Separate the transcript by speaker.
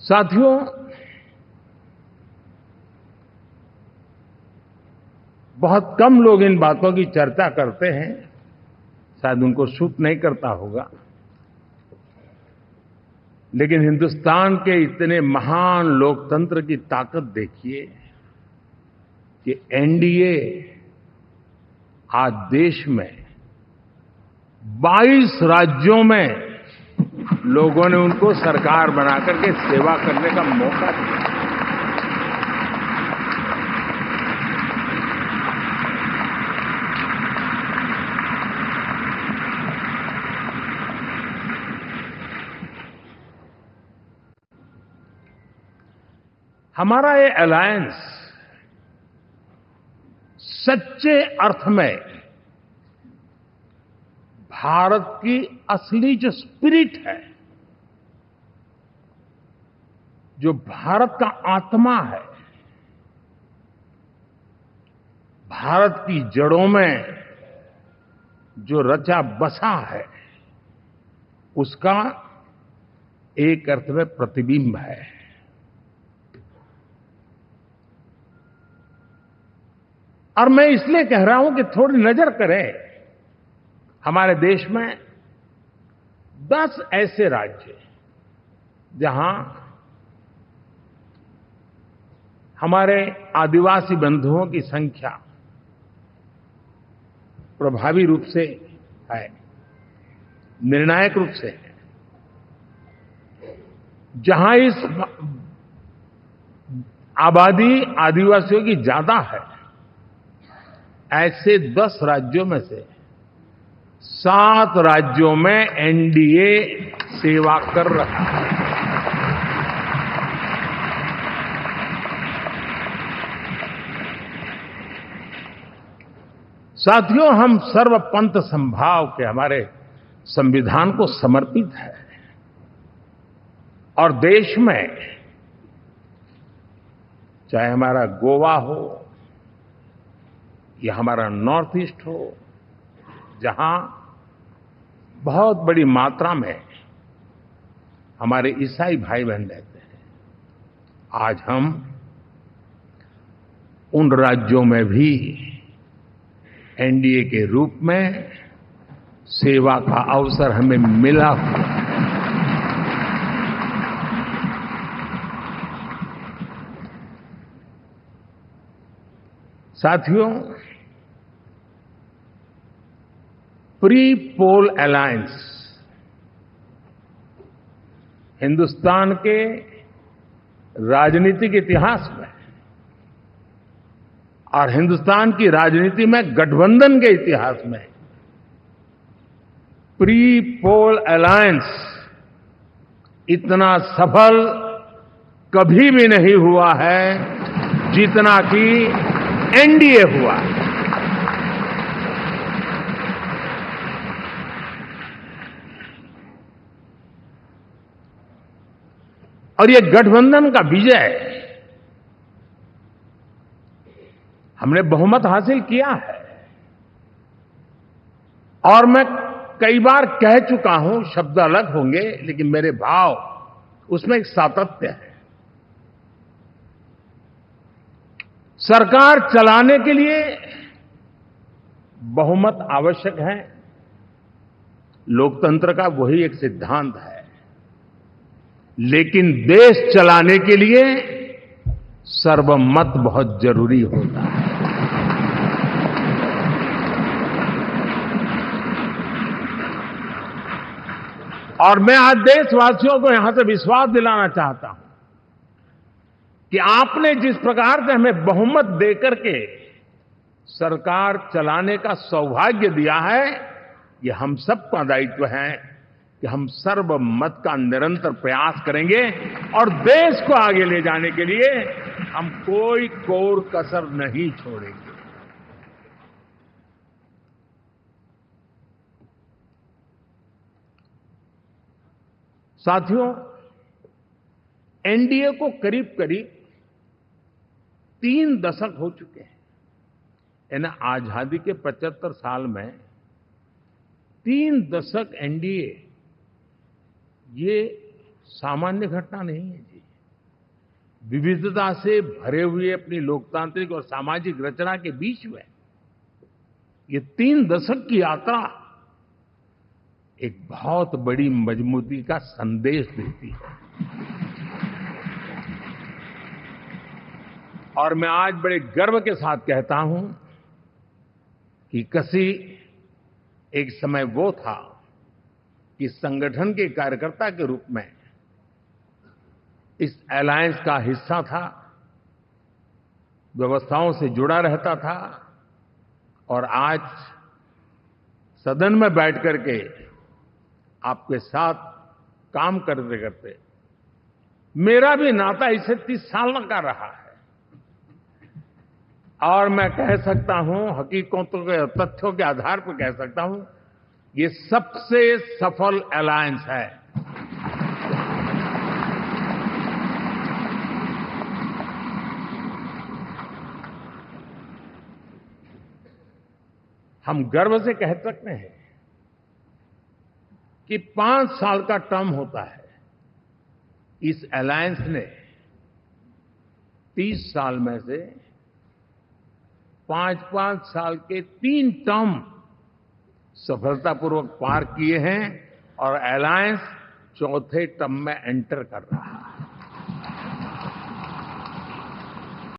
Speaker 1: साथियों, बहुत कम लोग इन बातों की चर्चा करते हैं, शायद उनको सूट नहीं करता होगा, लेकिन हिंदुस्तान के इतने महान लोकतंत्र की ताकत देखिए कि एनडीए आज देश में 22 राज्यों में लोगों ने उनको सरकार बना करके सेवा करने का मौका दिया। हमारा ये अलायंस सच्चे अर्थ में भारत की असली जो स्पिरिट है, जो भारत का आत्मा है, भारत की जड़ों में जो रचा बसा है, उसका एक अर्थ में प्रतिबिंब है। और मैं इसलिए कह रहा हूं कि थोड़ी नजर करें, हमारे देश में 10 ऐसे राज्य जहां हमारे आदिवासी बंधुओं की संख्या प्रभावी रूप से है, निर्णायक रूप से है, जहां इस आबादी आदिवासियों की ज्यादा है, ऐसे 10 राज्यों में से 7 राज्यों में एनडीए सेवा कर रहा है। साथियों, हम सर्वपंथ संभाव के हमारे संविधान को समर्पित है और देश में चाहे हमारा गोवा हो या हमारा नॉर्थ ईस्ट हो, जहां बहुत बड़ी मात्रा में हमारे ईसाई भाई बहन रहते हैं, आज हम उन राज्यों में भी एनडीए के रूप में सेवा का अवसर हमें मिला हुआ है। साथियों, प्री पोल अलायंस हिंदुस्तान के राजनीतिक इतिहास में और हिंदुस्तान की राजनीति में गठबंधन के इतिहास में प्री पोल अलायंस इतना सफल कभी भी नहीं हुआ है जितना कि एनडीए हुआ है। और ये गठबंधन का विजय, हमने बहुमत हासिल किया है और मैं कई बार कह चुका हूं, शब्द अलग होंगे लेकिन मेरे भाव उसमें एक सातत्य है। सरकार चलाने के लिए बहुमत आवश्यक है, लोकतंत्र का वही एक सिद्धांत है, लेकिन देश चलाने के लिए सर्वमत बहुत जरूरी होता है। और मैं आज देशवासियों को यहां से विश्वास दिलाना चाहता हूं कि आपने जिस प्रकार से हमें बहुमत देकर के सरकार चलाने का सौभाग्य दिया है, ये हम सबका दायित्व है कि हम सर्वमत का निरंतर प्रयास करेंगे और देश को आगे ले जाने के लिए हम कोई कोर कसर नहीं छोड़ेंगे। साथियों, एनडीए को करीब करीब 3 दशक हो चुके हैं। यानी आजादी के 75 साल में 3 दशक एनडीए, ये सामान्य घटना नहीं है जी। विविधता से भरे हुए अपनी लोकतांत्रिक और सामाजिक रचना के बीच में ये 3 दशक की यात्रा एक बहुत बड़ी मजबूती का संदेश देती है। और मैं आज बड़े गर्व के साथ कहता हूं कि कसी एक समय वो था कि संगठन के कार्यकर्ता के रूप में इस अलायंस का हिस्सा था, व्यवस्थाओं से जुड़ा रहता था और आज सदन में बैठ करके आपके साथ काम करते करते मेरा भी नाता इससे 30 साल का रहा है और मैं कह सकता हूं, हकीकतों के तथ्यों के आधार पर कह सकता हूं, ये सबसे सफल अलायंस है। हम गर्व से कह सकते हैं कि 5 साल का टर्म होता है। इस अलायंस ने 30 साल में से 5-5 साल के 3 टर्म सफलतापूर्वक पार किए हैं और अलायंस चौथे टर्म में एंटर कर रहा है।